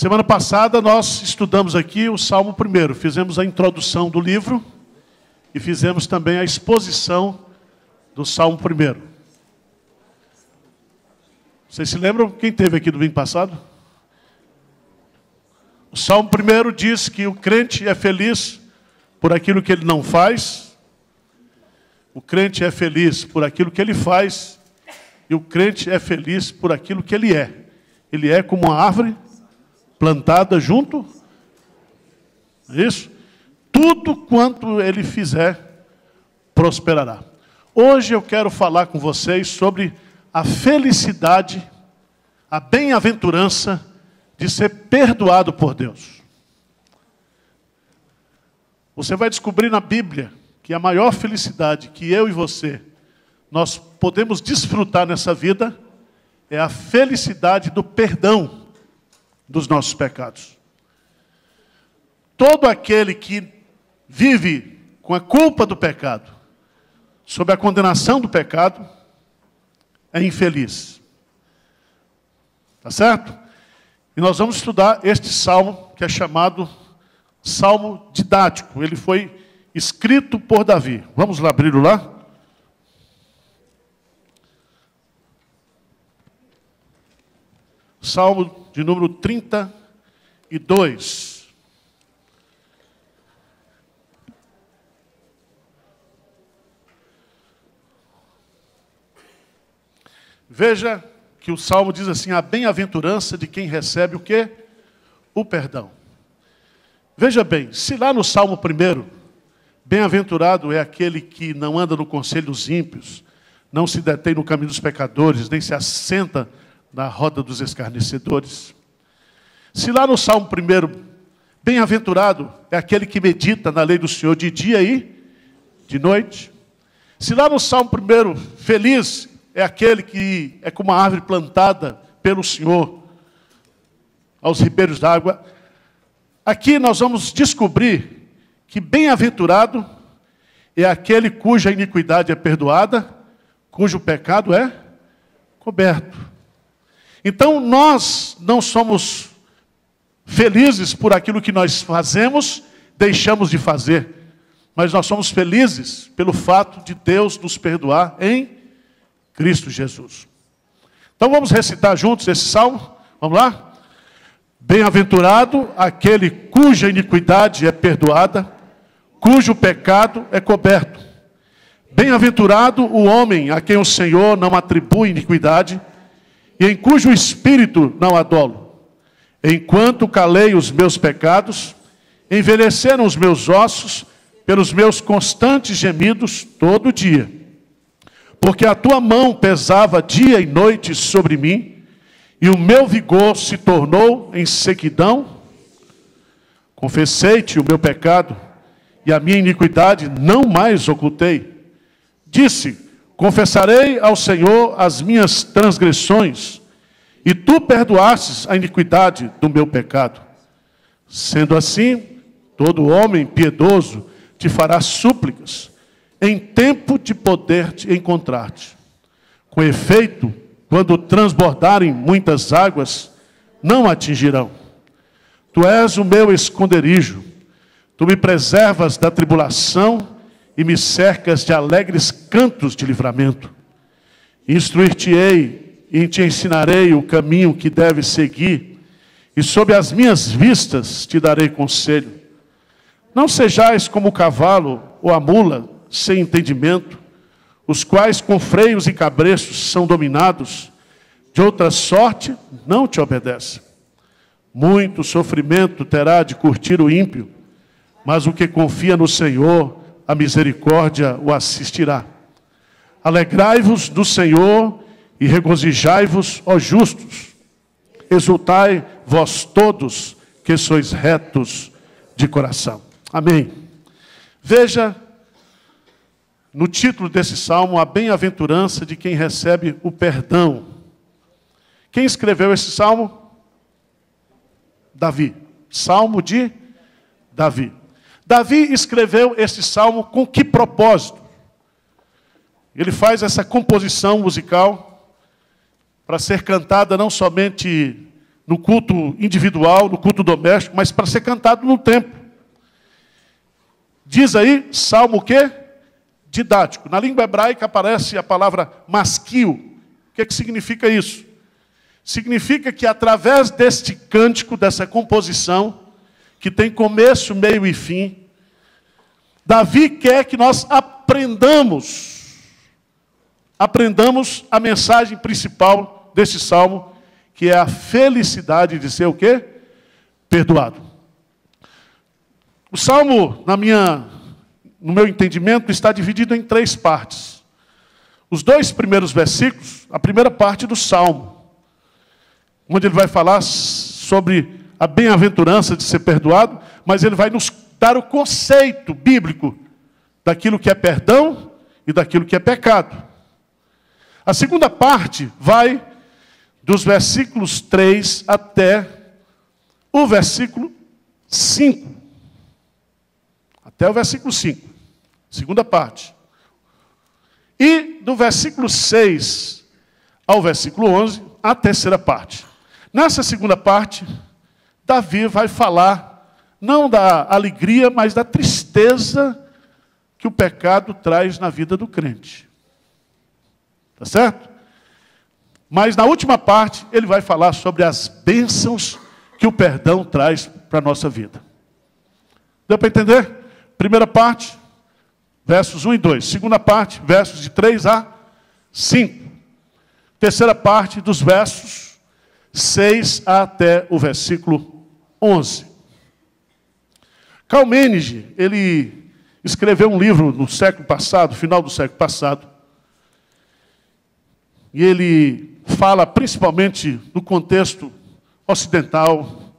Semana passada nós estudamos aqui o Salmo 1, fizemos a introdução do livro e fizemos também a exposição do Salmo 1. Vocês se lembram quem esteve aqui domingo passado? O Salmo 1 diz que o crente é feliz por aquilo que ele não faz, o crente é feliz por aquilo que ele faz e o crente é feliz por aquilo que ele é. Ele é como uma árvore plantada junto, isso? Tudo quanto ele fizer, prosperará. Hoje eu quero falar com vocês sobre a felicidade, a bem-aventurança de ser perdoado por Deus. Você vai descobrir na Bíblia que a maior felicidade que eu e você, nós podemos desfrutar nessa vida, é a felicidade do perdão dos nossos pecados. Todo aquele que vive com a culpa do pecado, sob a condenação do pecado, é infeliz. Tá certo? E nós vamos estudar este salmo, que é chamado Salmo Didático. Ele foi escrito por Davi. Vamos lá abri-lo lá? Salmo de número 32. Veja que o Salmo diz assim: a bem-aventurança de quem recebe o quê? O perdão. Veja bem, se lá no Salmo 1, bem-aventurado é aquele que não anda no conselho dos ímpios, não se detém no caminho dos pecadores, nem se assenta na roda dos escarnecedores. Se lá no Salmo 1, bem-aventurado é aquele que medita na lei do Senhor de dia e de noite. Se lá no Salmo 1, feliz é aquele que é como uma árvore plantada pelo Senhor aos ribeiros d'água. Aqui nós vamos descobrir que bem-aventurado é aquele cuja iniquidade é perdoada, cujo pecado é coberto. Então, nós não somos felizes por aquilo que nós fazemos, deixamos de fazer. Mas nós somos felizes pelo fato de Deus nos perdoar em Cristo Jesus. Então, vamos recitar juntos esse salmo? Vamos lá? Bem-aventurado aquele cuja iniquidade é perdoada, cujo pecado é coberto. Bem-aventurado o homem a quem o Senhor não atribui iniquidade, e em cujo espírito não há dolo. Enquanto calei os meus pecados, envelheceram os meus ossos pelos meus constantes gemidos todo dia. Porque a tua mão pesava dia e noite sobre mim, e o meu vigor se tornou em sequidão. Confessei-te o meu pecado, e a minha iniquidade não mais ocultei. Disse: confessarei ao Senhor as minhas transgressões, e tu perdoastes a iniquidade do meu pecado. Sendo assim, todo homem piedoso te fará súplicas, em tempo de poder te encontrar-te. Com efeito, quando transbordarem muitas águas, não atingirão. Tu és o meu esconderijo, tu me preservas da tribulação, e me cercas de alegres cantos de livramento. Instruir-te-ei e te ensinarei o caminho que deves seguir, e sob as minhas vistas te darei conselho. Não sejais como o cavalo ou a mula sem entendimento, os quais com freios e cabreços são dominados, de outra sorte não te obedecem. Muito sofrimento terá de curtir o ímpio, mas o que confia no Senhor, a misericórdia o assistirá. Alegrai-vos do Senhor e regozijai-vos, ó justos. Exultai vós todos que sois retos de coração. Amém. Veja no título desse salmo a bem-aventurança de quem recebe o perdão. Quem escreveu esse salmo? Davi. Salmo de Davi. Davi escreveu esse salmo com que propósito? Ele faz essa composição musical para ser cantada não somente no culto individual, no culto doméstico, mas para ser cantado no templo. Diz aí, salmo o quê? Didático. Na língua hebraica aparece a palavra masquio. O que significa isso? Significa que através deste cântico, dessa composição, que tem começo, meio e fim, Davi quer que nós aprendamos a mensagem principal deste salmo, que é a felicidade de ser o quê? Perdoado. O salmo, no meu entendimento, está dividido em 3 partes. Os 2 primeiros versículos, a primeira parte do salmo, onde ele vai falar sobre a bem-aventurança de ser perdoado, mas ele vai nos dar o conceito bíblico daquilo que é perdão e daquilo que é pecado. A segunda parte vai dos versículos 3 até o versículo 5. Até o versículo 5. Segunda parte. E do versículo 6 ao versículo 11, a terceira parte. Nessa segunda parte, Davi vai falar não da alegria, mas da tristeza que o pecado traz na vida do crente. Tá certo? Mas na última parte, ele vai falar sobre as bênçãos que o perdão traz para a nossa vida. Deu para entender? Primeira parte, versos 1 e 2. Segunda parte, versos de 3 a 5. Terceira parte, dos versos 6 até o versículo 11. Calmênige, ele escreveu um livro no século passado, final do século passado, e ele fala principalmente do contexto ocidental,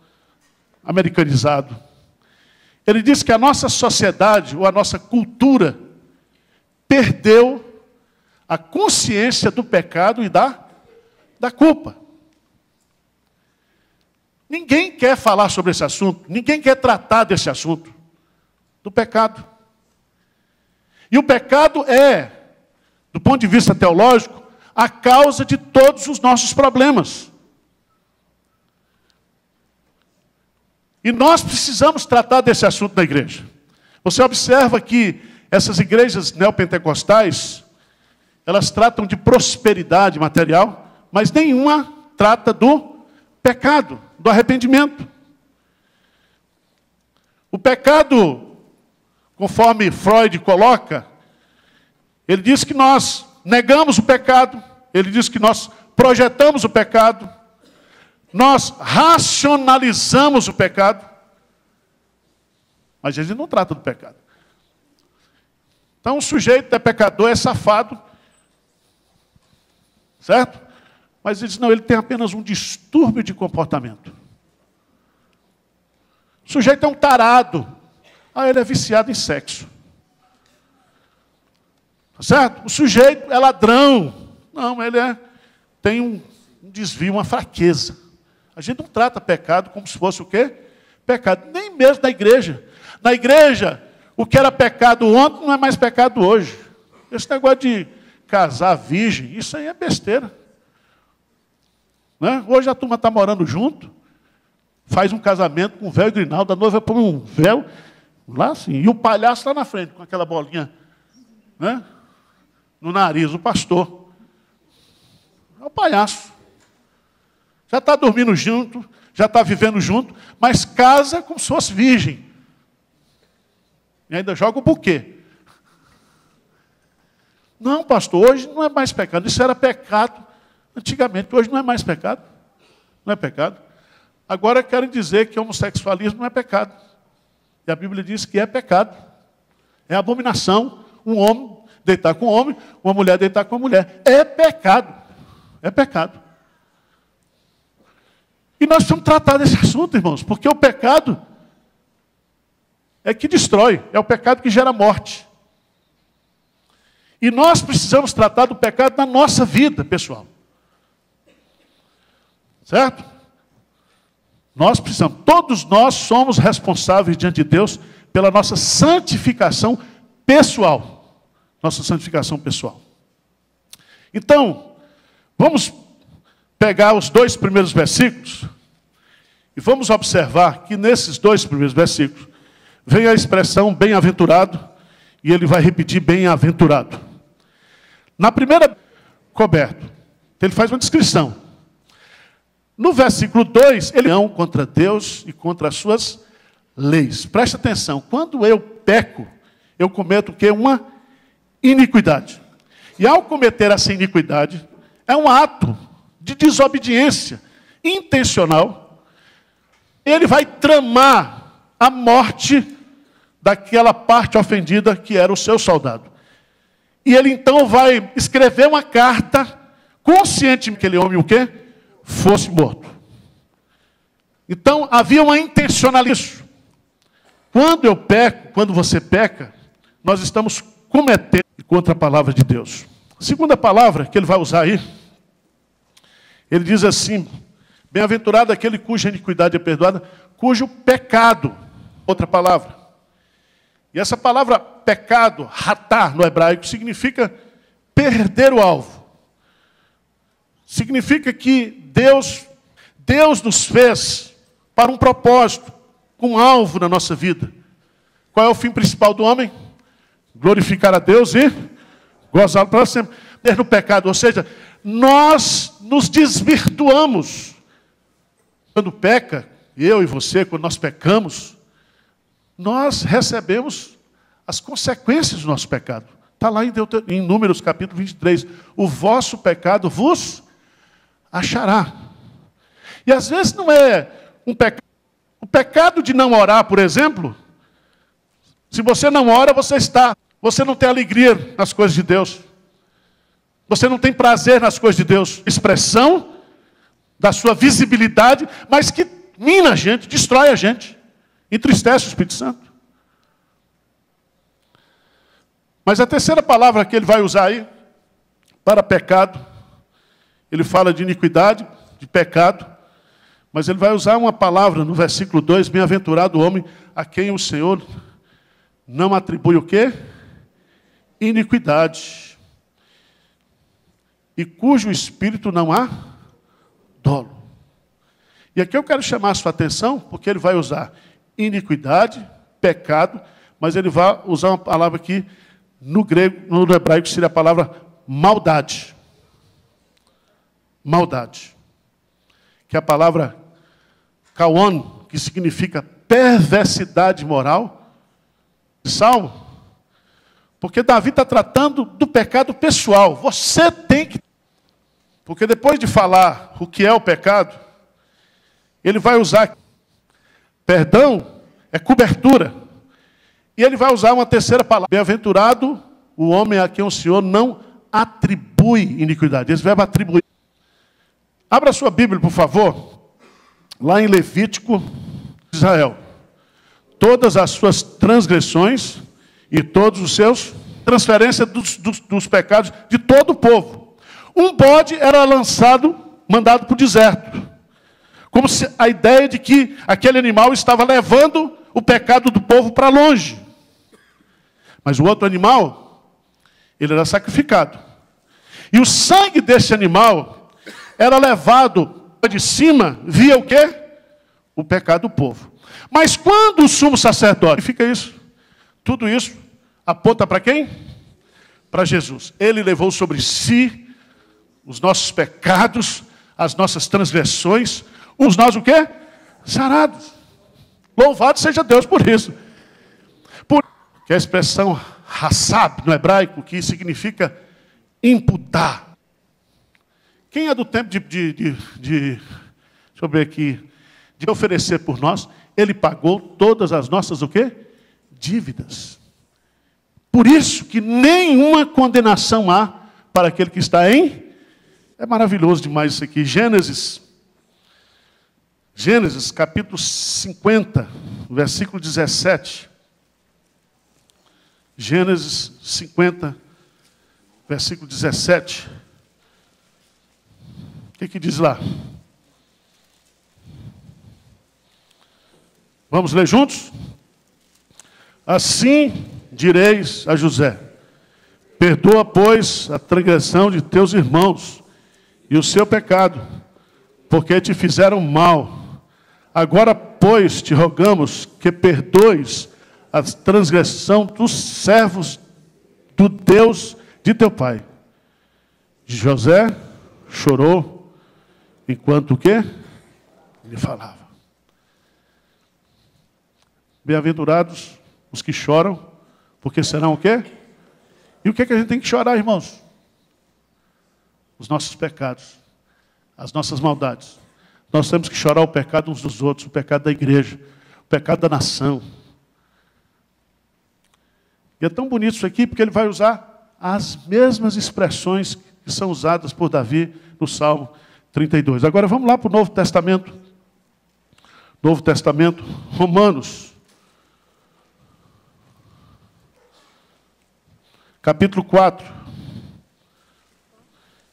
americanizado. Ele diz que a nossa sociedade, ou a nossa cultura, perdeu a consciência do pecado e da culpa. Ninguém quer falar sobre esse assunto, ninguém quer tratar desse assunto, do pecado. E o pecado é, do ponto de vista teológico, a causa de todos os nossos problemas. E nós precisamos tratar desse assunto na igreja. Você observa que essas igrejas neopentecostais, elas tratam de prosperidade material, mas nenhuma trata do pecado, do arrependimento. O pecado, conforme Freud coloca, ele diz que nós negamos o pecado, ele diz que nós projetamos o pecado, nós racionalizamos o pecado, mas ele não trata do pecado. Então, o sujeito é pecador, é safado, certo? Mas ele diz, não, ele tem apenas um distúrbio de comportamento. O sujeito é um tarado. Ele é viciado em sexo. Certo? O sujeito é ladrão. Não, ele tem um desvio, uma fraqueza. A gente não trata pecado como se fosse o quê? Pecado. Nem mesmo na igreja. Na igreja, o que era pecado ontem não é mais pecado hoje. Esse negócio de casar virgem, isso aí é besteira. Né? Hoje a turma está morando junto, faz um casamento com um véu e grinalda, a noiva põe um véu lá assim, e o palhaço lá na frente, com aquela bolinha, né, no nariz, o pastor. É o palhaço. Já está dormindo junto, já está vivendo junto, mas casa como se fosse virgem. E ainda joga o buquê. Não, pastor, hoje não é mais pecado. Isso era pecado antigamente, hoje não é mais pecado. Não é pecado. Agora querem dizer que homossexualismo não é pecado. E a Bíblia diz que é pecado. É abominação um homem deitar com um homem, uma mulher deitar com uma mulher. É pecado. É pecado. E nós precisamos tratar desse assunto, irmãos, porque o pecado é que destrói, é o pecado que gera morte. E nós precisamos tratar do pecado na nossa vida, pessoal. Certo? Nós precisamos, todos nós somos responsáveis diante de Deus pela nossa santificação pessoal. Nossa santificação pessoal. Então, vamos pegar os 2 primeiros versículos E vamos observar que nesses dois primeiros versículos vem a expressão bem-aventurado, e ele vai repetir bem-aventurado. Na primeira, coberto. Então ele faz uma descrição. No versículo 2, ele é contra Deus e contra as suas leis. Preste atenção, quando eu peco, eu cometo o quê? Uma iniquidade. E ao cometer essa iniquidade, é um ato de desobediência intencional. Ele vai tramar a morte daquela parte ofendida que era o seu soldado. E ele então vai escrever uma carta consciente que aquele homem o quê? Fosse morto. Então havia uma intencionalidade. Quando eu peco, quando você peca, nós estamos cometendo contra a palavra de Deus. A segunda palavra que ele vai usar aí, ele diz assim: bem-aventurado aquele cuja iniquidade é perdoada, cujo pecado, outra palavra. E essa palavra pecado, ratar no hebraico, significa perder o alvo. Significa que Deus nos fez para um propósito, um alvo na nossa vida. Qual é o fim principal do homem? Glorificar a Deus e gozá-lo para sempre. No pecado, ou seja, nós nos desvirtuamos. Quando peca, eu e você, quando nós pecamos, nós recebemos as consequências do nosso pecado. Está lá em Números capítulo 23. O vosso pecado vos achará. E às vezes não é um pecado. O pecado de não orar, por exemplo, se você não ora, você não tem alegria nas coisas de Deus. Você não tem prazer nas coisas de Deus. Expressão da sua visibilidade, mas que mina a gente, destrói a gente, entristece o Espírito Santo. Mas a terceira palavra que ele vai usar aí, para pecado, ele fala de iniquidade, de pecado, mas ele vai usar uma palavra no versículo 2, bem-aventurado o homem a quem o Senhor não atribui o quê? Iniquidade. E cujo espírito não há dolo. E aqui eu quero chamar a sua atenção, porque ele vai usar iniquidade, pecado, mas ele vai usar uma palavra aqui, no grego, no hebraico, seria a palavra maldade. Maldade. Que é a palavra kaon, que significa perversidade moral. Salmo. Porque Davi está tratando do pecado pessoal. Você tem que... Porque depois de falar o que é o pecado, ele vai usar... Perdão é cobertura. E ele vai usar uma terceira palavra. Bem-aventurado o homem a quem o Senhor não atribui iniquidade. Esse verbo atribuir. Abra a sua Bíblia, por favor. Lá em Levítico, Israel. Todas as suas transgressões e todos os seus transferência dos pecados de todo o povo. Um bode era mandado para o deserto. Como se a ideia de que aquele animal estava levando o pecado do povo para longe. Mas o outro animal, ele era sacrificado. E o sangue desse animal era levado de cima, via o quê? O pecado do povo. Mas quando o sumo sacerdote, fica isso, tudo isso aponta para quem? Para Jesus. Ele levou sobre si os nossos pecados, as nossas transgressões, nós o quê? Sarados. Louvado seja Deus por isso. Que a expressão hassab no hebraico, que significa imputar. Quem é do tempo deixa eu ver aqui, de oferecer por nós, ele pagou todas as nossas o quê? Dívidas. Por isso que nenhuma condenação há para aquele que está em... É maravilhoso demais isso aqui. Gênesis capítulo 50, versículo 17. Gênesis 50, versículo 17. O que diz lá? Vamos ler juntos? Assim direis a José: perdoa, pois, a transgressão de teus irmãos e o seu pecado, porque te fizeram mal, Agora, pois, te rogamos que perdoes a transgressão dos servos do Deus de teu pai. José chorou enquanto o quê? Ele falava. Bem-aventurados os que choram, porque serão o quê? E o que é que a gente tem que chorar, irmãos? Os nossos pecados, as nossas maldades. Nós temos que chorar o pecado uns dos outros, o pecado da igreja, o pecado da nação. E é tão bonito isso aqui, porque ele vai usar as mesmas expressões que são usadas por Davi no Salmo 32. Agora vamos lá para o Novo Testamento. Novo Testamento, Romanos. Capítulo 4.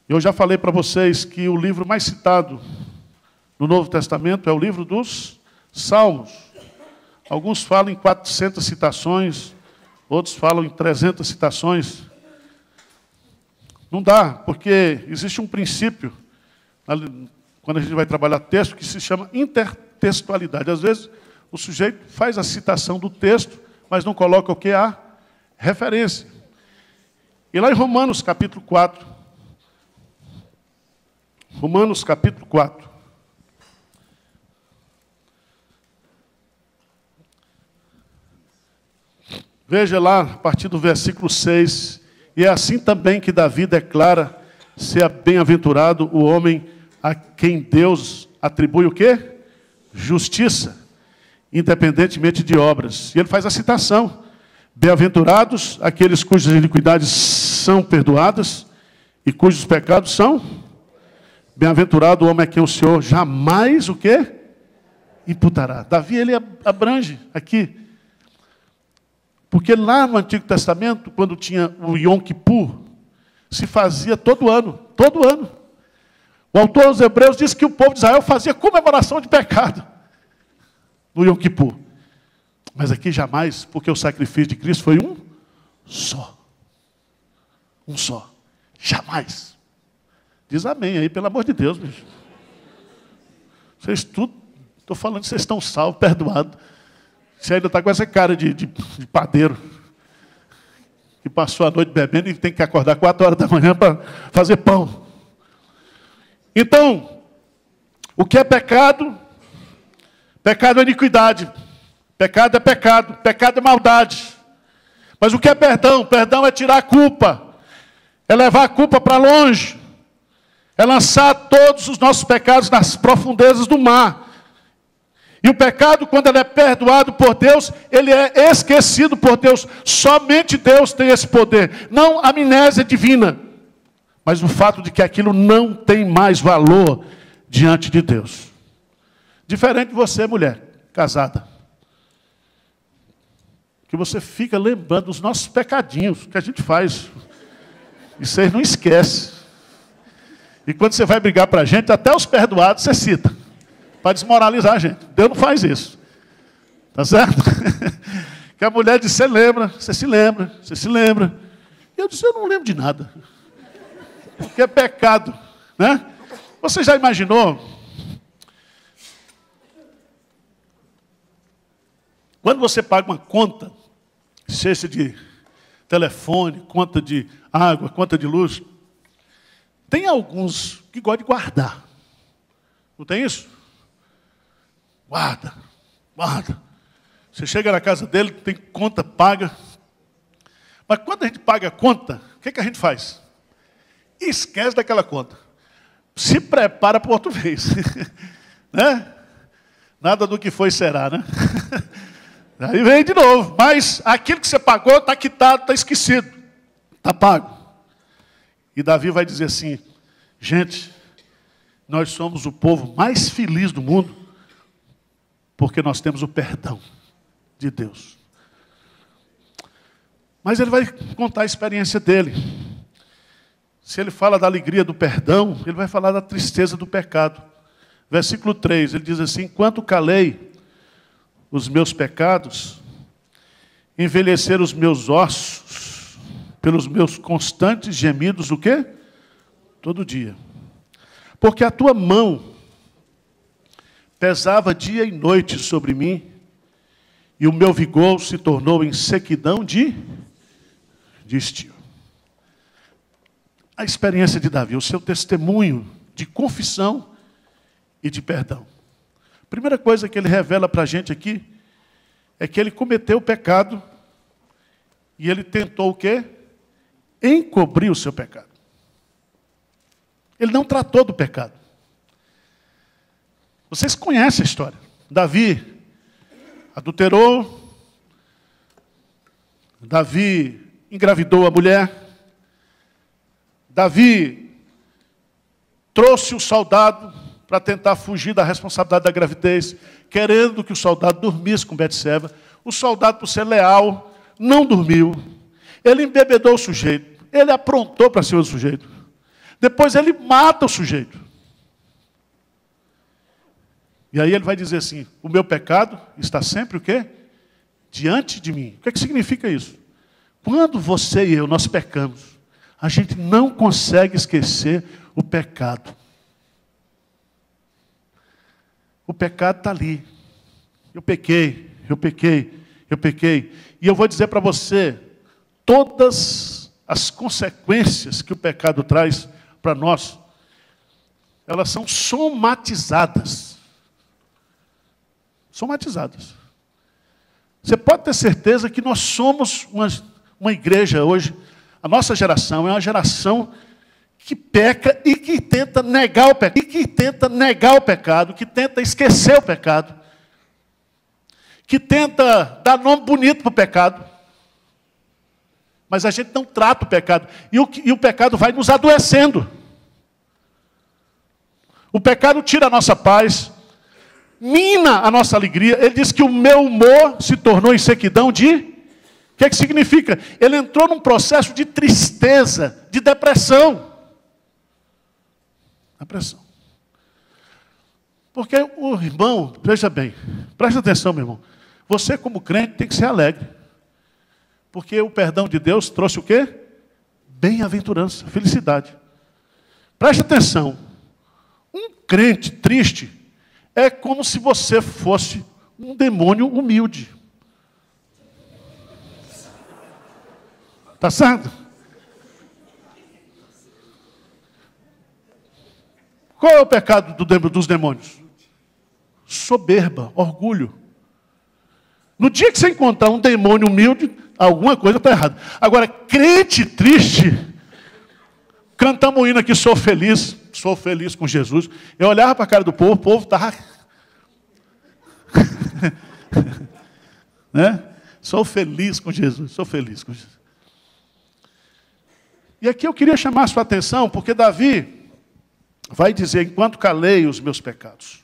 Eu já falei para vocês que o livro mais citado no Novo Testamento é o livro dos Salmos. Alguns falam em 400 citações, outros falam em 300 citações. Não dá, porque existe um princípio, quando a gente vai trabalhar texto, que se chama intertextualidade. Às vezes, o sujeito faz a citação do texto, mas não coloca o que? A referência. E lá em Romanos, capítulo 4. Romanos, capítulo 4. Veja lá, a partir do versículo 6. E é assim também que Davi declara ser bem-aventurado o homem a quem Deus atribui o quê? Justiça, independentemente de obras. E ele faz a citação. Bem-aventurados aqueles cujas iniquidades são perdoadas e cujos pecados são. Bem-aventurado o homem a quem o Senhor jamais o quê? Imputará. Davi, ele abrange aqui. Porque lá no Antigo Testamento, quando tinha o Yom Kippur, se fazia todo ano, todo ano. O autor aos Hebreus diz que o povo de Israel fazia comemoração de pecado no Yom Kippur. Mas aqui jamais, porque o sacrifício de Cristo foi um só. Um só. Jamais. Diz amém aí, pelo amor de Deus, bicho. Vocês tudo, estou falando que vocês estão salvos, perdoados. Você ainda está com essa cara de padeiro, que passou a noite bebendo e tem que acordar 4 horas da manhã para fazer pão. Então, o que é pecado? Pecado é iniquidade. Pecado é pecado. Pecado é maldade. Mas o que é perdão? Perdão é tirar a culpa. É levar a culpa para longe. É lançar todos os nossos pecados nas profundezas do mar. E o pecado, quando ele é perdoado por Deus, ele é esquecido por Deus. Somente Deus tem esse poder. Não a amnésia divina, mas o fato de que aquilo não tem mais valor diante de Deus. Diferente de você, mulher, casada. Que você fica lembrando dos nossos pecadinhos que a gente faz. E vocês não esquecem. E quando você vai brigar para a gente, até os perdoados você cita. Para desmoralizar a gente. Deus não faz isso. Tá certo? Que a mulher diz, você lembra, você se lembra, você se lembra. E eu disse, eu não lembro de nada. Porque é pecado. Né? Você já imaginou? Quando você paga uma conta, seja de telefone, conta de água, conta de luz, tem alguns que gostam de guardar. Não tem isso? Guarda, guarda. Você chega na casa dele, tem conta paga. Mas quando a gente paga a conta, o que a gente faz? Esquece daquela conta. Se prepara para outra vez. Né? Nada do que foi será, né? Aí vem de novo. Mas aquilo que você pagou está quitado, está esquecido. Está pago. E Davi vai dizer assim, gente, nós somos o povo mais feliz do mundo, porque nós temos o perdão de Deus. Mas ele vai contar a experiência dele. Se ele fala da alegria do perdão, ele vai falar da tristeza do pecado. Versículo 3, ele diz assim, enquanto calei os meus pecados, envelheceram os meus ossos, pelos meus constantes gemidos, o quê? Todo dia. Porque a tua mão pesava dia e noite sobre mim, e o meu vigor se tornou em sequidão de estio. A experiência de Davi, o seu testemunho de confissão e de perdão. A primeira coisa que ele revela para a gente aqui é que ele cometeu o pecado e ele tentou o quê? Encobrir o seu pecado. Ele não tratou do pecado. Vocês conhecem a história. Davi adulterou, Davi engravidou a mulher, Davi trouxe o soldado para tentar fugir da responsabilidade da gravidez, querendo que o soldado dormisse com Betseba. O soldado, por ser leal, não dormiu. Ele embebedou o sujeito, ele aprontou para cima do sujeito. Depois ele mata o sujeito. E aí ele vai dizer assim, o meu pecado está sempre o quê? Diante de mim. O que é que significa isso? Quando você e eu, nós pecamos, a gente não consegue esquecer o pecado. O pecado está ali. Eu pequei. E eu vou dizer para você, todas as consequências que o pecado traz para nós, elas são somatizadas. Somatizadas. Você pode ter certeza que nós somos uma igreja hoje, a nossa geração é uma geração que peca e que tenta negar o pecado, que tenta esquecer o pecado, que tenta dar nome bonito para o pecado, mas a gente não trata o pecado, e o pecado vai nos adoecendo. O pecado tira a nossa paz, mina a nossa alegria. Ele diz que o meu humor se tornou em sequidão de... O que é que significa? Ele entrou num processo de tristeza, de depressão. Depressão. Porque o irmão, veja bem, presta atenção, meu irmão. Você como crente tem que ser alegre. Porque o perdão de Deus trouxe o quê? Bem-aventurança, felicidade. Preste atenção. Um crente triste é como se você fosse um demônio humilde. Está certo? Qual é o pecado dos demônios? Soberba, orgulho. No dia que você encontrar um demônio humilde, alguma coisa está errada. Agora, crente triste, cantamos um hino aqui, sou feliz com Jesus. Eu olhava para a cara do povo, o povo estava... né? Sou feliz com Jesus, sou feliz com Jesus. E aqui eu queria chamar a sua atenção, porque Davi vai dizer, enquanto calei os meus pecados.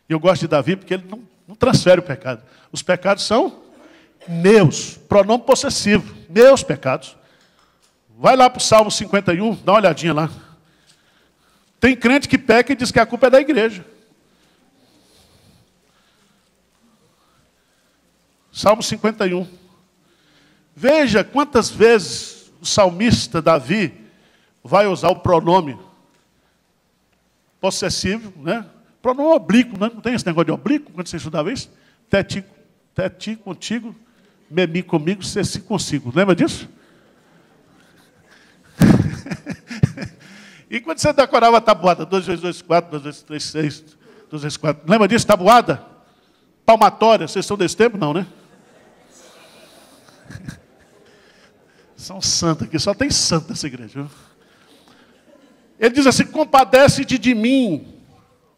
E eu gosto de Davi porque ele não transfere o pecado. Os pecados são meus, pronome possessivo, meus pecados. Vai lá para o Salmo 51, dá uma olhadinha lá. Tem crente que peca e diz que a culpa é da igreja. Salmo 51. Veja quantas vezes o salmista Davi vai usar o pronome possessivo, né? Pronome oblíquo, né? Não tem esse negócio de oblíquo, quando você estudava isso? Teti contigo, memi comigo, ceci consigo. Lembra disso? E quando você decorava a tabuada, 2 vezes 2, 4, 2 vezes 3, 6, 2 vezes 4. Lembra disso, tabuada? Palmatória, vocês são desse tempo? Não, né? São santos aqui, só tem santo nessa igreja. Viu? Ele diz assim, compadece-te de mim,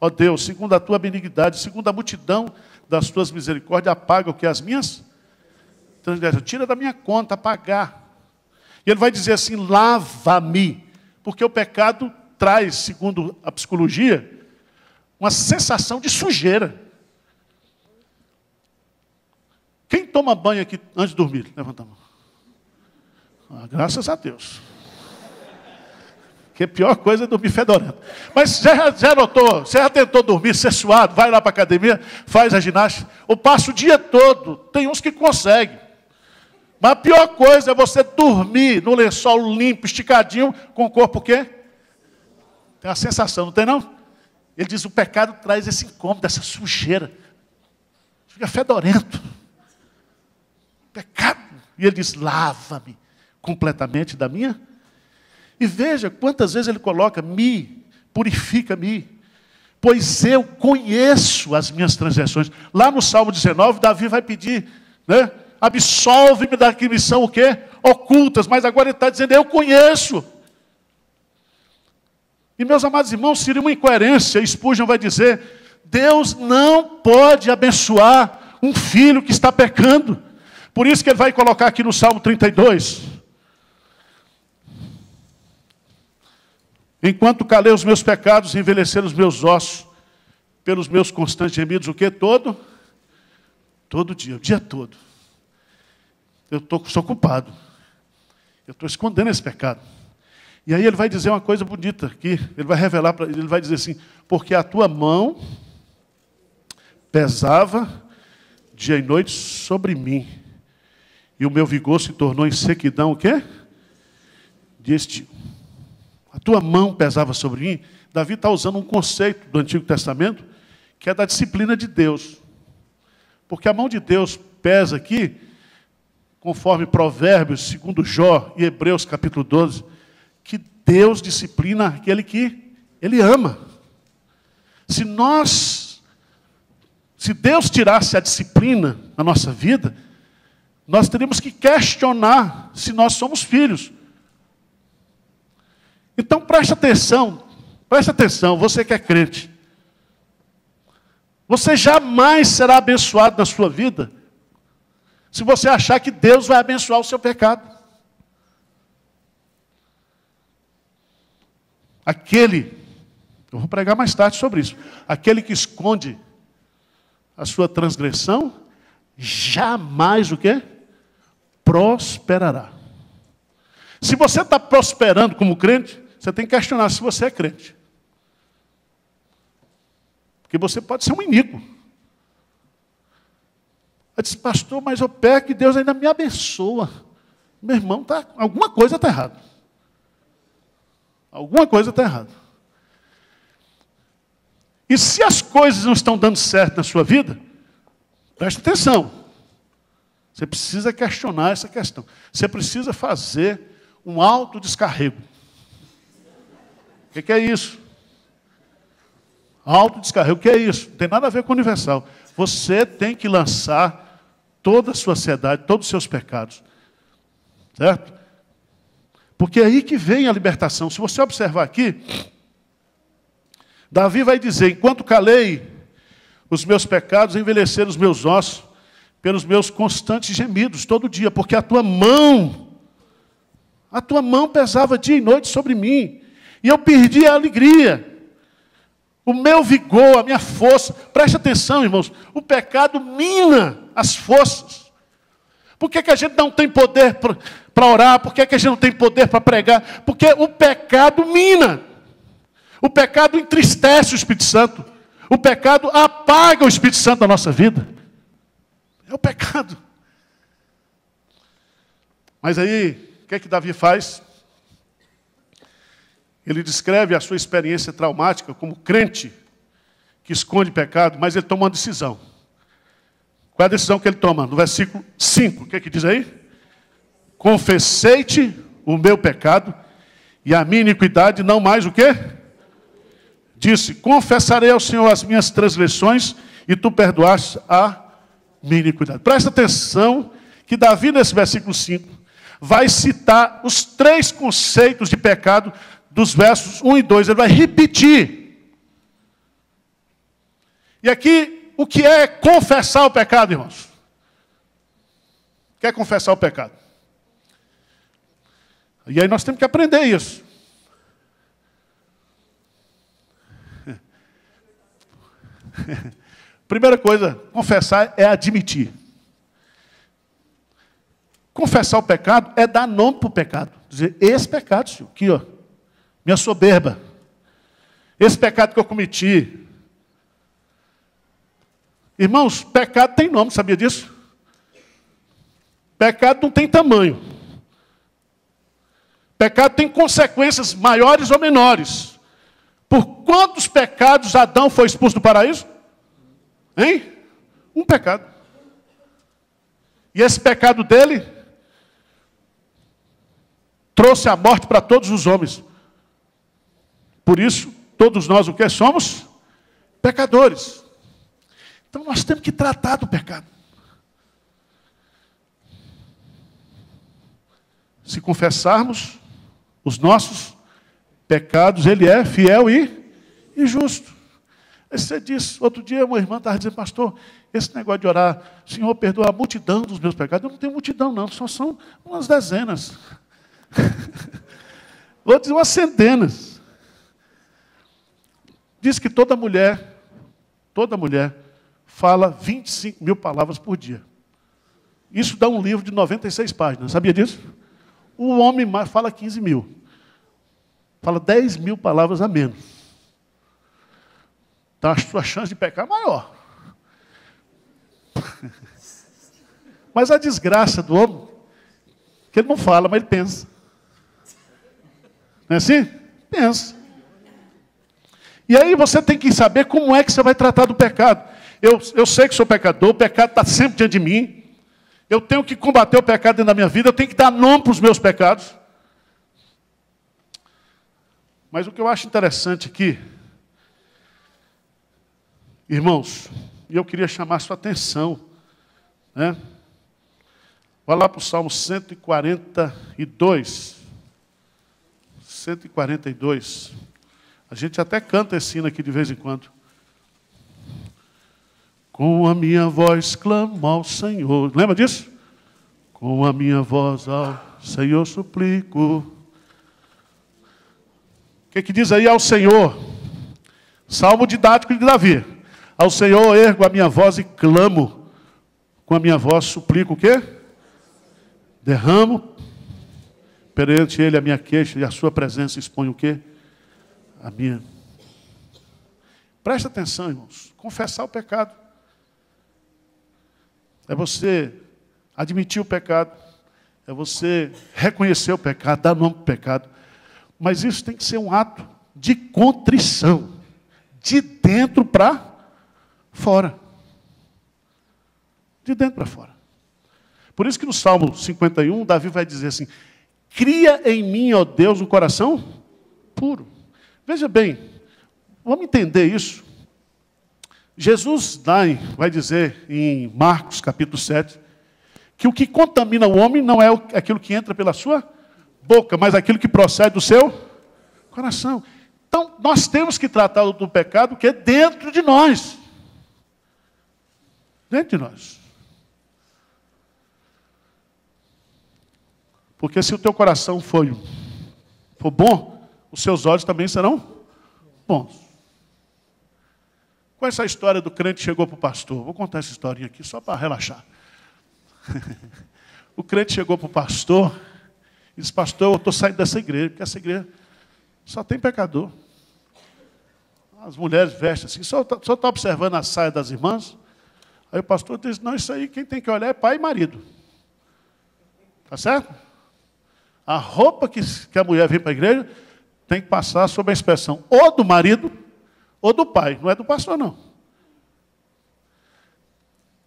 ó Deus, segundo a tua benignidade, segundo a multidão das tuas misericórdias, apaga o que? As minhas transgressões. Tira da minha conta, apagar. E ele vai dizer assim, lava-me. Porque o pecado traz, segundo a psicologia, uma sensação de sujeira. Quem toma banho aqui antes de dormir? Levanta a mão. Ah, graças a Deus. Porque a pior coisa é dormir fedorento. Mas já notou, você já tentou dormir, ser suado, vai lá para a academia, faz a ginástica, ou passa o dia todo. Tem uns que conseguem. Mas a pior coisa é você dormir no lençol limpo, esticadinho, com o corpo o quê? Tem a sensação, não tem não? Ele diz, o pecado traz esse incômodo, essa sujeira. Fica fedorento. Pecado. E ele diz, lava-me completamente da minha. E veja quantas vezes ele coloca, purifica-me, pois eu conheço as minhas transgressões. Lá no Salmo 19, Davi vai pedir, né? Absolve-me das que me são o quê? Ocultas. Mas agora ele está dizendo, eu conheço. E meus amados irmãos, seria uma incoerência. Spurgeon vai dizer, Deus não pode abençoar um filho que está pecando. Por isso que ele vai colocar aqui no Salmo 32. Enquanto calei os meus pecados, envelheceram os meus ossos, pelos meus constantes gemidos, o quê? Todo dia, o dia todo. Eu sou culpado. Eu estou escondendo esse pecado. E aí ele vai dizer uma coisa bonita aqui. Ele vai revelar para ele, vai dizer assim, porque a tua mão pesava dia e noite sobre mim. E o meu vigor se tornou em sequidão, o quê? De estio. A tua mão pesava sobre mim. Davi está usando um conceito do Antigo Testamento, que é da disciplina de Deus. Porque a mão de Deus pesa aqui, conforme Provérbios, segundo Jó e Hebreus capítulo 12, que Deus disciplina aquele que Ele ama. Se Deus tirasse a disciplina na nossa vida, nós teríamos que questionar se nós somos filhos. Então preste atenção, você que é crente. Você jamais será abençoado na sua vida se você achar que Deus vai abençoar o seu pecado. Eu vou pregar mais tarde sobre isso, aquele que esconde a sua transgressão, jamais o quê? Prosperará. Se você está prosperando como crente, você tem que questionar se você é crente. Porque você pode ser um iníquo. Eu disse, pastor, mas eu peco e Deus ainda me abençoa. Meu irmão, alguma coisa está errada. Alguma coisa está errada. E se as coisas não estão dando certo na sua vida, preste atenção. Você precisa questionar essa questão. Você precisa fazer um autodescarrego. O que é isso? Autodescarrego, o que é isso? Não tem nada a ver com o universal. Você tem que lançar toda a sua ansiedade, todos os seus pecados. Certo? Porque é aí que vem a libertação. Se você observar aqui, Davi vai dizer, enquanto calei os meus pecados, envelheceram os meus ossos, pelos meus constantes gemidos, todo dia, porque a tua mão pesava dia e noite sobre mim, e eu perdi a alegria, o meu vigor, a minha força. Preste atenção, irmãos, o pecado mina as forças. Por que a gente não tem poder para orar? Por que a gente não tem poder para pregar? Porque o pecado mina. O pecado entristece o Espírito Santo. O pecado apaga o Espírito Santo da nossa vida. É o pecado. Mas aí, o que é que Davi faz? Ele descreve a sua experiência traumática como crente que esconde pecado, mas ele toma uma decisão. Qual é a decisão que ele toma? No versículo 5, o que é que diz aí? Confessei-te o meu pecado e a minha iniquidade, não mais o quê? Disse, confessarei ao Senhor as minhas transgressões e tu perdoaste a minha iniquidade. Presta atenção que Davi, nesse versículo 5, vai citar os 3 conceitos de pecado dos versos 1 e 2. Ele vai repetir. E aqui, o que é confessar o pecado, irmãos? O que é confessar o pecado? E aí nós temos que aprender isso. Primeira coisa, confessar é admitir. Confessar o pecado é dar nome para o pecado. Dizer, esse pecado, senhor, aqui, ó, minha soberba. Esse pecado que eu cometi. Irmãos, pecado tem nome, sabia disso? Pecado não tem tamanho. Pecado tem consequências maiores ou menores. Por quantos pecados Adão foi expulso do paraíso? Hein? Um pecado. E esse pecado dele trouxe a morte para todos os homens. Por isso, todos nós o que somos? Pecadores. Então nós temos que tratar do pecado. Se confessarmos os nossos pecados, Ele é fiel e justo. Aí você disse, outro dia uma irmã estava dizendo, pastor, esse negócio de orar, Senhor, perdoa a multidão dos meus pecados. Eu não tenho multidão não, só são umas dezenas. Vou dizer umas centenas. Diz que toda mulher fala 25 mil palavras por dia. Isso dá um livro de 96 páginas, sabia disso? O homem fala 15 mil. Fala 10 mil palavras a menos. Então a sua chance de pecar é maior. Mas a desgraça do homem, que ele não fala, mas ele pensa. Não é assim? Pensa. E aí você tem que saber como é que você vai tratar do pecado. Eu sei que sou pecador, o pecado está sempre diante de mim. Eu tenho que combater o pecado dentro da minha vida, eu tenho que dar nome para os meus pecados. Mas o que eu acho interessante aqui, irmãos, e eu queria chamar a sua atenção, né? Vai lá para o Salmo 142. 142. A gente até canta esse hino aqui de vez em quando. Com a minha voz clamo ao Senhor. Lembra disso? Com a minha voz ao Senhor suplico. O que diz aí ao Senhor? Salmo didático de Davi. Ao Senhor ergo a minha voz e clamo. Com a minha voz suplico o quê? Derramo perante Ele a minha queixa e a sua presença expõe o quê? A minha. Presta atenção, irmãos. Confessar o pecado. É você admitir o pecado. É você reconhecer o pecado, dar nome para o pecado. Mas isso tem que ser um ato de contrição. De dentro para fora. De dentro para fora. Por isso que no Salmo 51, Davi vai dizer assim, cria em mim, ó Deus, um coração puro. Veja bem, vamos entender isso. Jesus vai dizer em Marcos capítulo 7, que o que contamina o homem não é aquilo que entra pela sua boca, mas aquilo que procede do seu coração. Então, nós temos que tratar do pecado que é dentro de nós. Dentro de nós. Porque se o teu coração for bom, os seus olhos também serão bons. Qual é essa história do crente que chegou para o pastor? Vou contar essa historinha aqui só para relaxar. O crente chegou para o pastor e disse, pastor, eu estou saindo dessa igreja, porque essa igreja só tem pecador. As mulheres vestem assim, só está observando a saia das irmãs. Aí o pastor disse, não, isso aí quem tem que olhar é pai e marido. Tá certo? A roupa que a mulher vem para a igreja tem que passar sob a inspeção ou do marido ou do pai, não é do pastor não.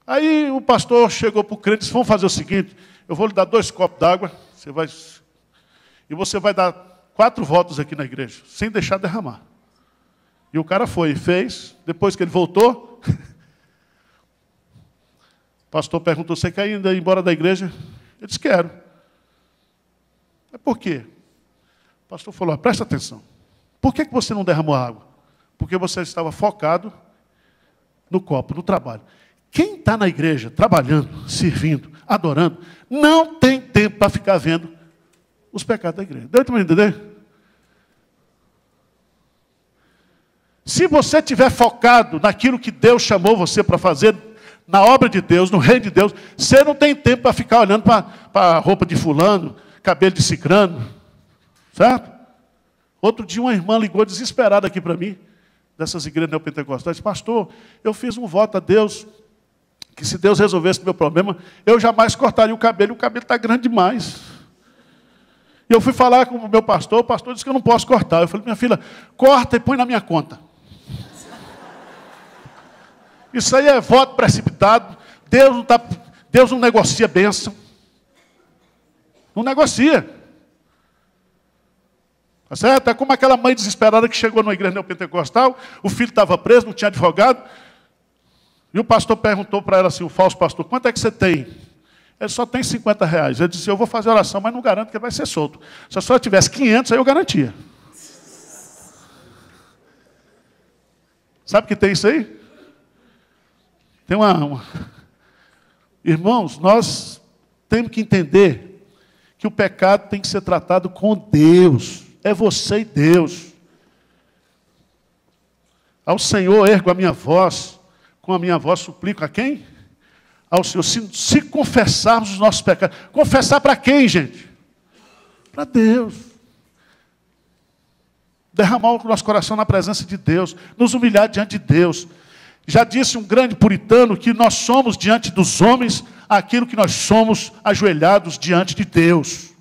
Aí o pastor chegou para o crente e disse, vamos fazer o seguinte, eu vou lhe dar 2 copos d'água, e você vai dar 4 votos aqui na igreja, sem deixar derramar. E o cara foi e fez, depois que ele voltou, o pastor perguntou, você quer ir embora da igreja? Ele disse, quero. Por quê? O pastor falou, presta atenção. Por que você não derramou água? Porque você estava focado no copo, no trabalho. Quem está na igreja, trabalhando, servindo, adorando, não tem tempo para ficar vendo os pecados da igreja. Deu para entender? Se você estiver focado naquilo que Deus chamou você para fazer, na obra de Deus, no reino de Deus, você não tem tempo para ficar olhando para a roupa de fulano, cabelo de cicrano, certo? Outro dia uma irmã ligou desesperada aqui para mim, dessas igrejas neopentecostais, pastor, eu fiz um voto a Deus, que se Deus resolvesse o meu problema, eu jamais cortaria o cabelo está grande demais. E eu fui falar com o meu pastor, o pastor disse que eu não posso cortar. Eu falei, minha filha, corta e põe na minha conta. Isso aí é voto precipitado. Deus não negocia bênção. Não negocia. Tá certo? É como aquela mãe desesperada que chegou numa igreja neopentecostal, o filho estava preso, não tinha advogado. E o pastor perguntou para ela assim, o falso pastor, quanto é que você tem? Ele só tem 50 reais. Ele disse, eu vou fazer oração, mas não garanto que ele vai ser solto. Se a senhora tivesse 500, aí eu garantia. Sabe que tem isso aí? Tem Irmãos, nós temos que entender que o pecado tem que ser tratado com Deus. É você e Deus. Ao Senhor ergo a minha voz, com a minha voz suplico a quem? Ao Senhor. Se confessarmos os nossos pecados. Confessar para quem, gente? Para Deus. Derramar o nosso coração na presença de Deus. Nos humilhar diante de Deus. Já disse um grande puritano que nós somos diante dos homens aquilo que nós somos ajoelhados diante de Deus.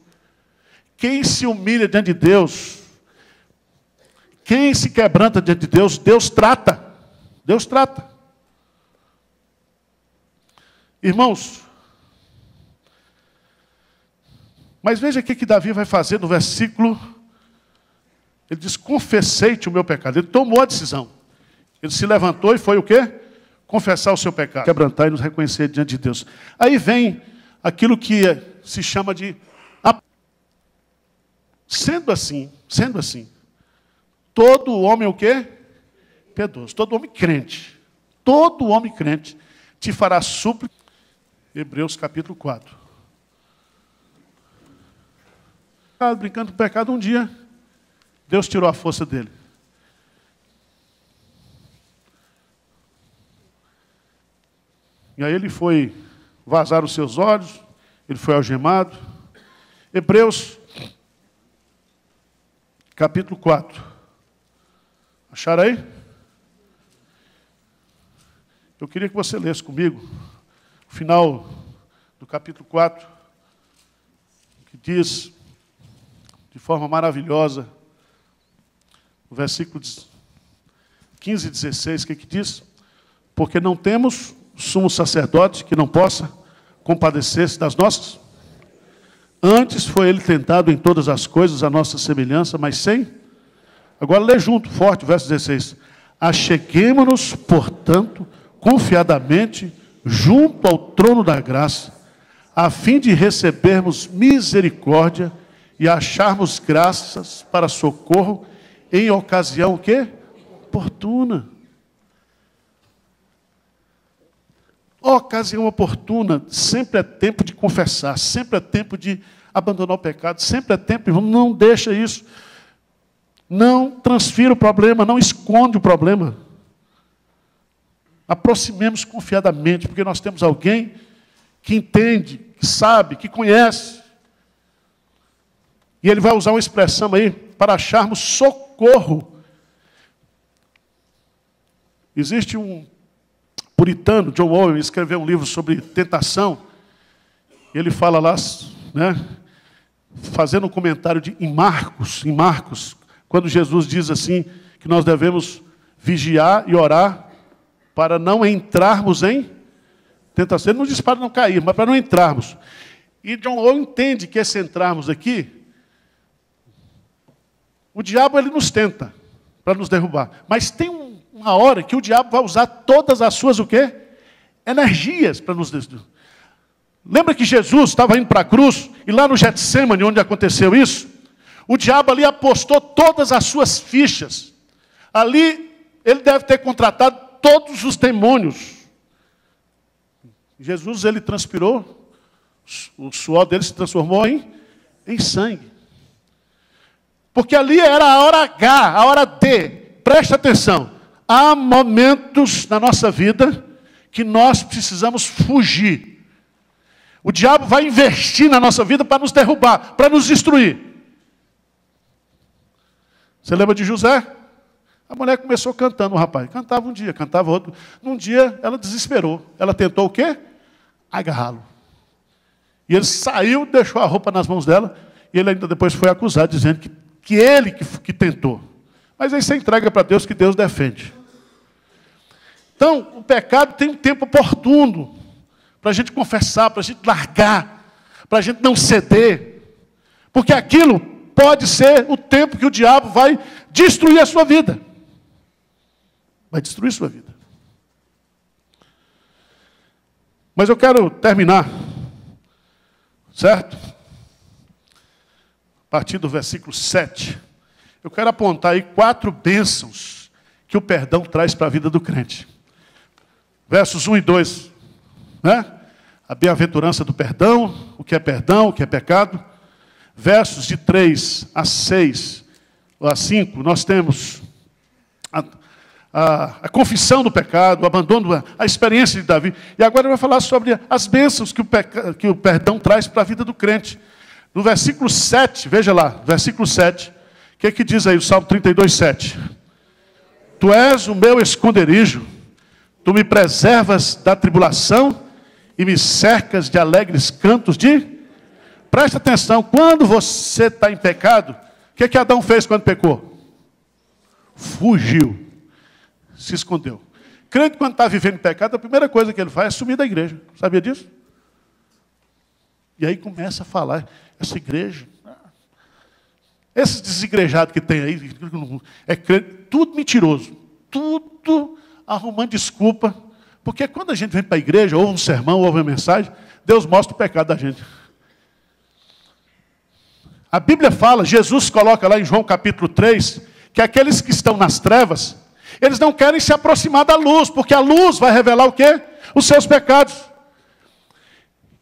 Quem se humilha diante de Deus, quem se quebranta diante de Deus, Deus trata. Deus trata. Irmãos, mas veja o que Davi vai fazer no versículo. Ele diz, confessei-te o meu pecado. Ele tomou a decisão. Ele se levantou e foi o quê? Confessar o seu pecado. Quebrantar e nos reconhecer diante de Deus. Aí vem aquilo que se chama de... Sendo assim, todo homem o quê? Piedoso. Todo homem crente. Todo homem crente te fará súplica. Hebreus capítulo 4. Brincando com o pecado, um dia, Deus tirou a força dele. E aí ele foi vazar os seus olhos, ele foi algemado. Hebreus capítulo 4. Acharam aí? Eu queria que você lesse comigo o final do capítulo 4, que diz, de forma maravilhosa, no versículo 15 e 16, o que diz? Porque não temos sumo sacerdote que não possa compadecer-se das nossas. Antes foi ele tentado em todas as coisas, a nossa semelhança, mas sem. Agora lê junto, forte, o verso 16. Acheguemo-nos, portanto, confiadamente, junto ao trono da graça, a fim de recebermos misericórdia e acharmos graças para socorro em ocasião o quê? Oportuna. Ocasião oportuna, sempre é tempo de confessar, sempre é tempo de abandonar o pecado, sempre é tempo, irmão, não deixa isso. Não transfira o problema, não esconde o problema. Aproximemos confiadamente, porque nós temos alguém que entende, que sabe, que conhece. E ele vai usar uma expressão aí para acharmos socorro. Existe um puritano, John Owen, escreveu um livro sobre tentação. Ele fala lá, né, fazendo um comentário em Marcos, quando Jesus diz assim, que nós devemos vigiar e orar para não entrarmos em tentação. Ele não diz para não cair, mas para não entrarmos. E John Owen entende que esse entrarmos aqui, o diabo ele nos tenta para nos derrubar. Mas tem uma hora que o diabo vai usar todas as suas o quê? Energias para nos destruir. Lembra que Jesus estava indo para a cruz, e lá no Getsêmani, onde aconteceu isso, o diabo ali apostou todas as suas fichas. Ali, ele deve ter contratado todos os demônios. Jesus, ele transpirou, o suor dele se transformou em sangue. Porque ali era a hora H, a hora D. Presta atenção. Há momentos na nossa vida que nós precisamos fugir. O diabo vai investir na nossa vida para nos derrubar, para nos destruir. Você lembra de José? A mulher começou cantando, o rapaz. Cantava um dia, cantava outro. Num dia, ela desesperou. Ela tentou o quê? Agarrá-lo. E ele saiu, deixou a roupa nas mãos dela E ele ainda depois foi acusado, dizendo que ele que tentou. Mas aí você entrega para Deus, que Deus defende. Então, o pecado tem um tempo oportuno para a gente confessar, para a gente largar, para a gente não ceder. Porque aquilo pode ser o tempo que o diabo vai destruir a sua vida. Vai destruir a sua vida. Mas eu quero terminar, certo? A partir do versículo 7. Eu quero apontar aí 4 bênçãos que o perdão traz para a vida do crente. Versos 1 e 2. Né? A bem-aventurança do perdão, o que é pecado. Versos de 3 a 6, ou a 5, nós temos a confissão do pecado, o abandono, a experiência de Davi. E agora ele vai falar sobre as bênçãos que o perdão traz para a vida do crente. No versículo 7, veja lá, versículo 7, o que diz aí o Salmo 32, 7? Tu és o meu esconderijo, tu me preservas da tribulação e me cercas de alegres cantos de... Preste atenção, quando você está em pecado, o que Adão fez quando pecou? Fugiu. Se escondeu. Crente, quando está vivendo em pecado, a primeira coisa que ele faz é sumir da igreja. Sabia disso? E aí começa a falar, essa igreja, esses desigrejados que tem aí, é crente, tudo mentiroso, tudo arrumando desculpa, porque quando a gente vem para a igreja, ouve um sermão, ouve uma mensagem, Deus mostra o pecado da gente. A Bíblia fala, Jesus coloca lá em João capítulo 3, que aqueles que estão nas trevas, eles não querem se aproximar da luz, porque a luz vai revelar o quê? Os seus pecados.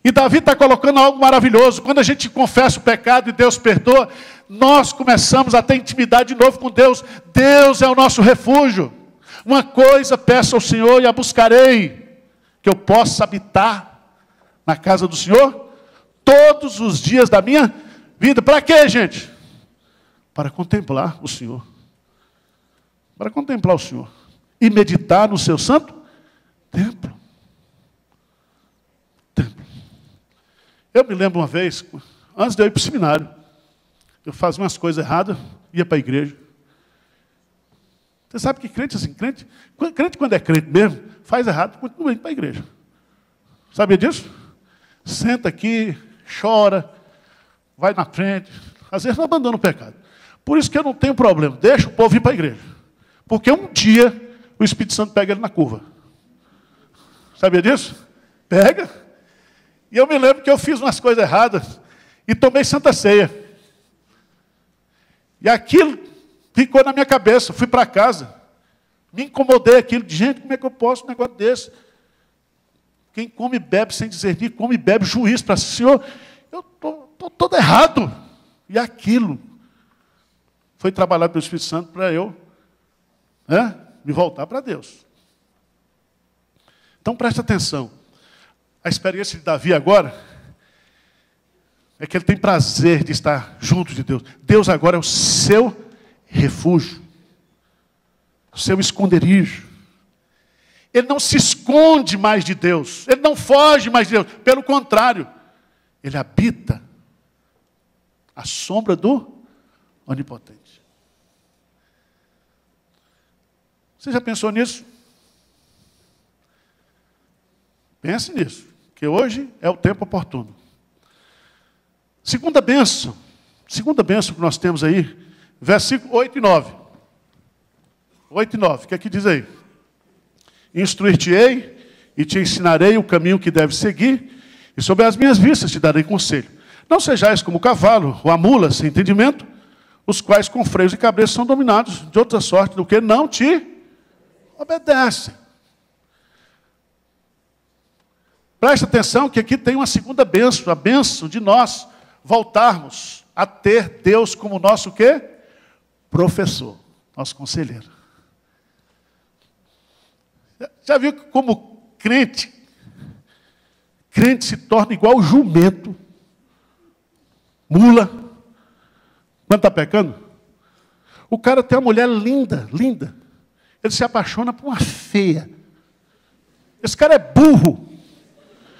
E Davi está colocando algo maravilhoso. Quando a gente confessa o pecado e Deus perdoa, nós começamos a ter intimidade de novo com Deus. Deus é o nosso refúgio. Uma coisa peço ao Senhor e a buscarei, que eu possa habitar na casa do Senhor todos os dias da minha vida. Para quê, gente? Para contemplar o Senhor. Para contemplar o Senhor. E meditar no seu santo templo. Eu me lembro uma vez, antes de eu ir para o seminário, eu fazia umas coisas erradas, ia para a igreja. Você sabe que crente assim, crente quando é crente mesmo, faz errado, continua indo para a igreja. Sabia disso? Senta aqui, chora, vai na frente, às vezes não abandona o pecado. Por isso que eu não tenho problema, deixa o povo ir para a igreja. Porque um dia o Espírito Santo pega ele na curva. Sabia disso? Pega. E eu me lembro que eu fiz umas coisas erradas e tomei Santa Ceia. E aquilo ficou na minha cabeça. Fui para casa, me incomodei aquilo. Gente, como é que eu posso um negócio desse? Quem come e bebe sem discernir, come e bebe, juiz para o Senhor. Eu estou todo errado. E aquilo foi trabalhado pelo Espírito Santo para eu me voltar para Deus. Então preste atenção. A experiência de Davi agora é que ele tem prazer de estar junto de Deus. Deus agora é o seu refúgio, o seu esconderijo. Ele não se esconde mais de Deus, ele não foge mais de Deus. Pelo contrário, ele habita à sombra do Onipotente. Você já pensou nisso? Pense nisso, que hoje é o tempo oportuno. Segunda bênção que nós temos aí, versículo 8 e 9. 8 e 9, o que é que diz aí? Instruir-te-ei e te ensinarei o caminho que deves seguir, e sobre as minhas vistas te darei conselho. Não sejais como o cavalo ou a mula sem entendimento, os quais com freios e cabreços são dominados de outra sorte do que não te obedecem. Preste atenção que aqui tem uma segunda bênção, a bênção de nós voltarmos a ter Deus como nosso o quê? Professor, nosso conselheiro. Já viu como crente se torna igual jumento, mula, quando está pecando? O cara tem uma mulher linda, linda, ele se apaixona por uma feia. Esse cara é burro.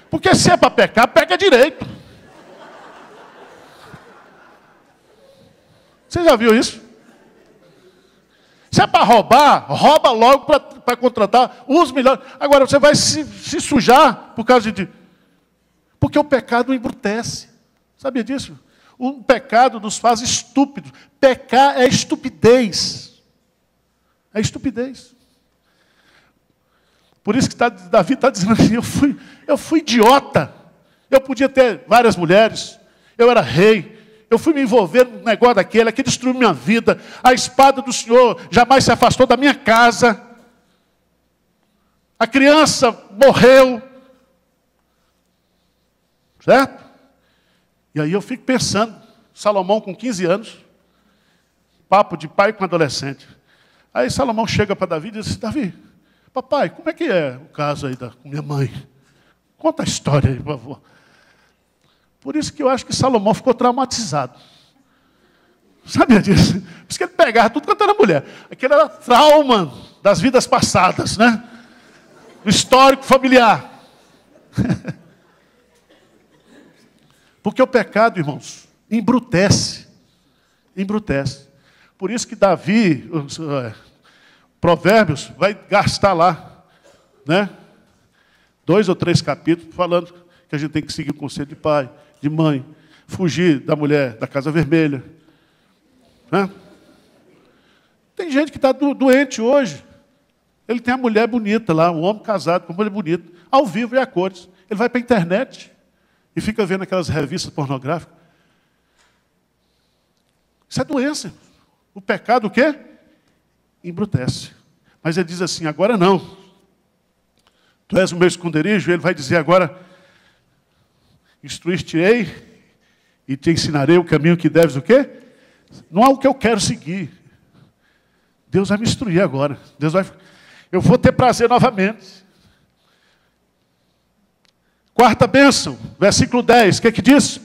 Porque se é para pecar, pega direito. Você já viu isso? Se é para roubar, rouba logo para contratar os melhores. Agora, você vai se sujar por causa de... Porque o pecado embrutece. Sabia disso? O pecado nos faz estúpidos. Pecar é estupidez. É estupidez. Por isso que Davi está dizendo assim, eu fui idiota. Eu podia ter várias mulheres. Eu era rei. Eu fui me envolver num negócio daquele que destruiu minha vida. A espada do Senhor jamais se afastou da minha casa. A criança morreu. Certo? E aí eu fico pensando, Salomão com 15 anos, papo de pai com adolescente. Aí Salomão chega para Davi e diz assim, Davi, papai, como é que é o caso aí com minha mãe? Conta a história aí, por favor. Por isso que eu acho que Salomão ficou traumatizado. Sabia disso? Por isso que ele pegava tudo quanto era mulher. Aquele era trauma das vidas passadas, né? O histórico familiar. Porque o pecado, irmãos, embrutece. Embrutece. Por isso que Davi, Provérbios, vai gastar lá, né? 2 ou 3 capítulos falando que a gente tem que seguir o conselho de pai, de mãe, fugir da mulher da casa vermelha. Né? Tem gente que está doente hoje. Ele tem a mulher bonita lá, um homem casado com uma mulher bonita, ao vivo e a cores. Ele vai para a internet e fica vendo aquelas revistas pornográficas. Isso é doença. O pecado o quê? Embrutece. Mas ele diz assim, agora não. Tu és o meu esconderijo. Ele vai dizer agora, instruir-te-ei e te ensinarei o caminho que deves o quê? Não é o que eu quero seguir. Deus vai me instruir agora. Eu vou ter prazer novamente. Quarta bênção, versículo 10. O que diz?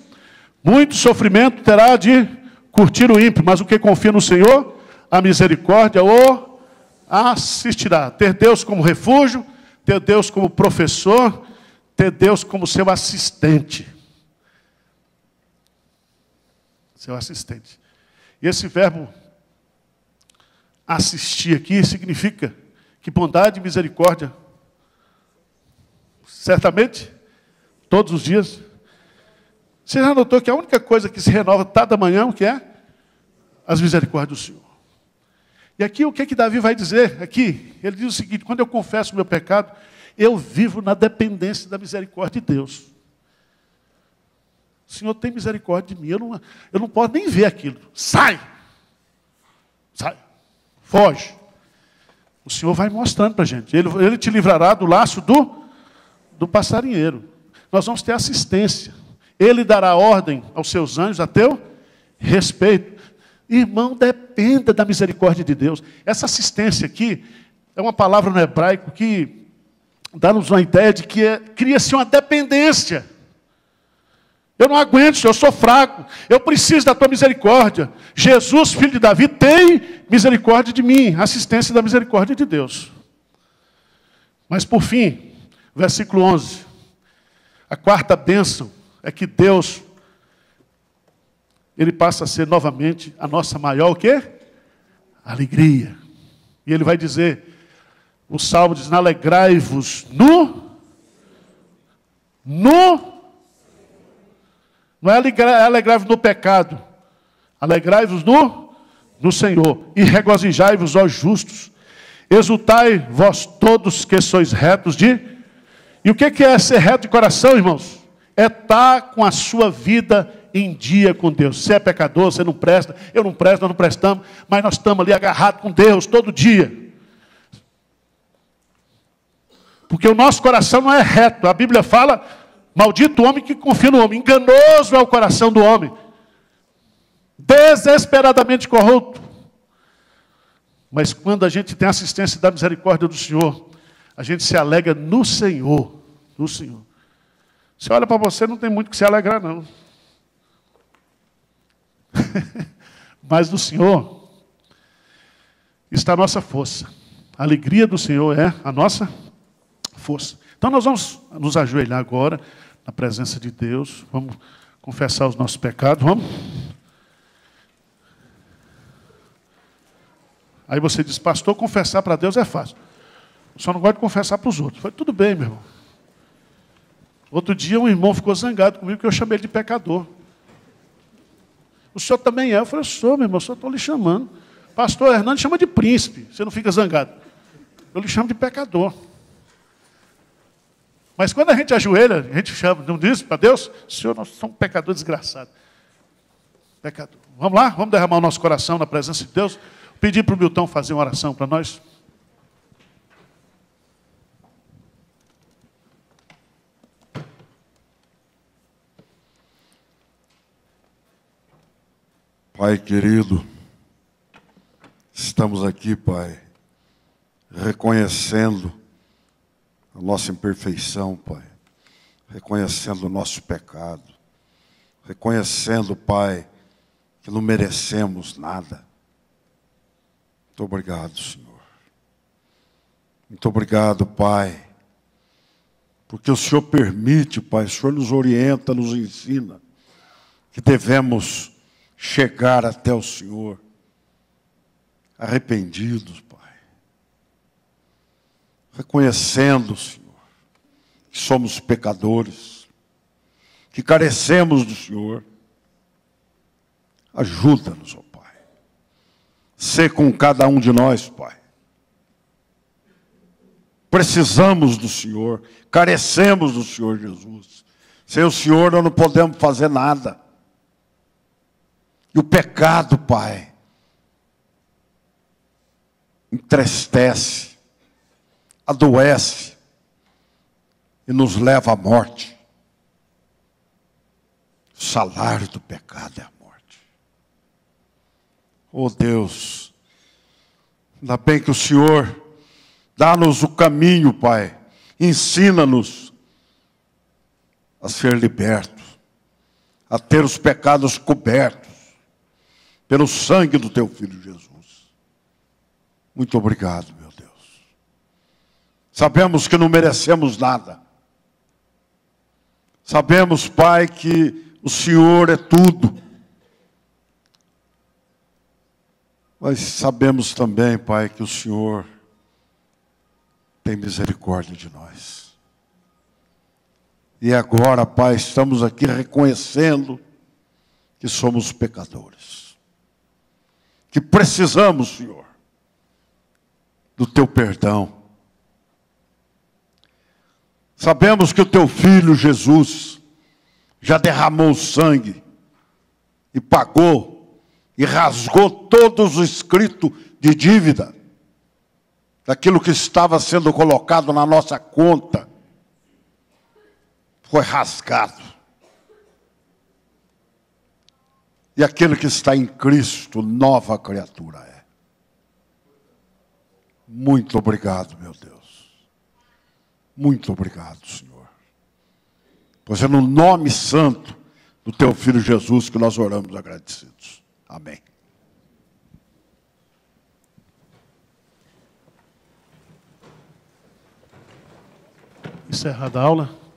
Muito sofrimento terá de curtir o ímpio, mas o que confia no Senhor, a misericórdia o assistirá. Ter Deus como refúgio, ter Deus como professor, ter Deus como seu assistente. Seu assistente. E esse verbo assistir aqui significa que bondade e misericórdia, certamente, todos os dias. Você já notou que a única coisa que se renova cada manhã, o que é? As misericórdias do Senhor. E aqui o que Davi vai dizer? Aqui, ele diz o seguinte, quando eu confesso o meu pecado, eu vivo na dependência da misericórdia de Deus. O Senhor tem misericórdia de mim, eu não posso nem ver aquilo. Sai! Sai! Foge! O Senhor vai mostrando para a gente. Ele te livrará do laço do passarinheiro. Nós vamos ter assistência. Ele dará ordem aos seus anjos a teu respeito. Irmão, dependa da misericórdia de Deus. Essa assistência aqui é uma palavra no hebraico que dá-nos uma ideia de que cria-se uma dependência. Eu não aguento, Senhor, eu sou fraco. Eu preciso da tua misericórdia. Jesus, filho de Davi, tem misericórdia de mim. Assistência da misericórdia de Deus. Mas por fim, versículo 11. A quarta bênção é que Deus, Ele passa a ser novamente a nossa maior o quê? Alegria. E Ele vai dizer, o Salmo diz, alegrai-vos não é alegrai-vos no pecado, alegrai-vos no Senhor, e regozijai-vos, ó justos, exultai vós todos que sois retos E o que é ser reto de coração, irmãos? É estar com a sua vida em dia com Deus. Você é pecador, você não presta, eu não presto, nós não prestamos, mas nós estamos ali agarrados com Deus todo dia. Porque o nosso coração não é reto. A Bíblia fala, maldito o homem que confia no homem. Enganoso é o coração do homem. Desesperadamente corrupto. Mas quando a gente tem a assistência da misericórdia do Senhor, a gente se alegra no Senhor. No Senhor. Você olha para você, não tem muito que se alegrar, não. Mas no Senhor está a nossa força. A alegria do Senhor é a nossa força. Então nós vamos nos ajoelhar agora na presença de Deus. Vamos confessar os nossos pecados. Vamos? Aí você diz, pastor, confessar para Deus é fácil. Eu só não gosto de confessar para os outros. Eu falei, tudo bem, meu irmão. Outro dia um irmão ficou zangado comigo, porque eu chamei ele de pecador. O senhor também é? Eu falei, eu sou, meu irmão, eu só estou lhe chamando. Pastor Hernando chama de príncipe, você não fica zangado. Eu lhe chamo de pecador. Mas quando a gente ajoelha, a gente chama, não diz para Deus, Senhor, nós somos um pecador desgraçado. Pecador. Vamos lá? Vamos derramar o nosso coração na presença de Deus? Pedir para o Milton fazer uma oração para nós. Pai querido, estamos aqui, Pai, reconhecendo a nossa imperfeição, Pai, reconhecendo o nosso pecado, reconhecendo, Pai, que não merecemos nada. Muito obrigado, Senhor. Muito obrigado, Pai, porque o Senhor permite, Pai, o Senhor nos orienta, nos ensina, que devemos chegar até o Senhor, arrependidos, Pai, reconhecendo, Senhor, que somos pecadores, que carecemos do Senhor. Ajuda-nos, ó Pai. Sê com cada um de nós, Pai. Precisamos do Senhor, carecemos do Senhor Jesus. Sem o Senhor nós não podemos fazer nada. E o pecado, Pai, entristece, adoece e nos leva à morte. O salário do pecado é a morte. Oh Deus, ainda bem que o Senhor dá-nos o caminho, Pai. Ensina-nos a ser libertos, a ter os pecados cobertos pelo sangue do Teu Filho Jesus. Muito obrigado, meu Deus. Sabemos que não merecemos nada. Sabemos, Pai, que o Senhor é tudo. Mas sabemos também, Pai, que o Senhor tem misericórdia de nós. E agora, Pai, estamos aqui reconhecendo que somos pecadores. Que precisamos, Senhor, do Teu perdão. Sabemos que o Teu Filho Jesus já derramou sangue e pagou e rasgou todos os escritos de dívida daquilo que estava sendo colocado na nossa conta. Foi rasgado. E aquele que está em Cristo, nova criatura é. Muito obrigado, meu Deus. Muito obrigado, Senhor. Pois é no nome santo do Teu Filho Jesus que nós oramos agradecidos. Amém. Encerrada a aula.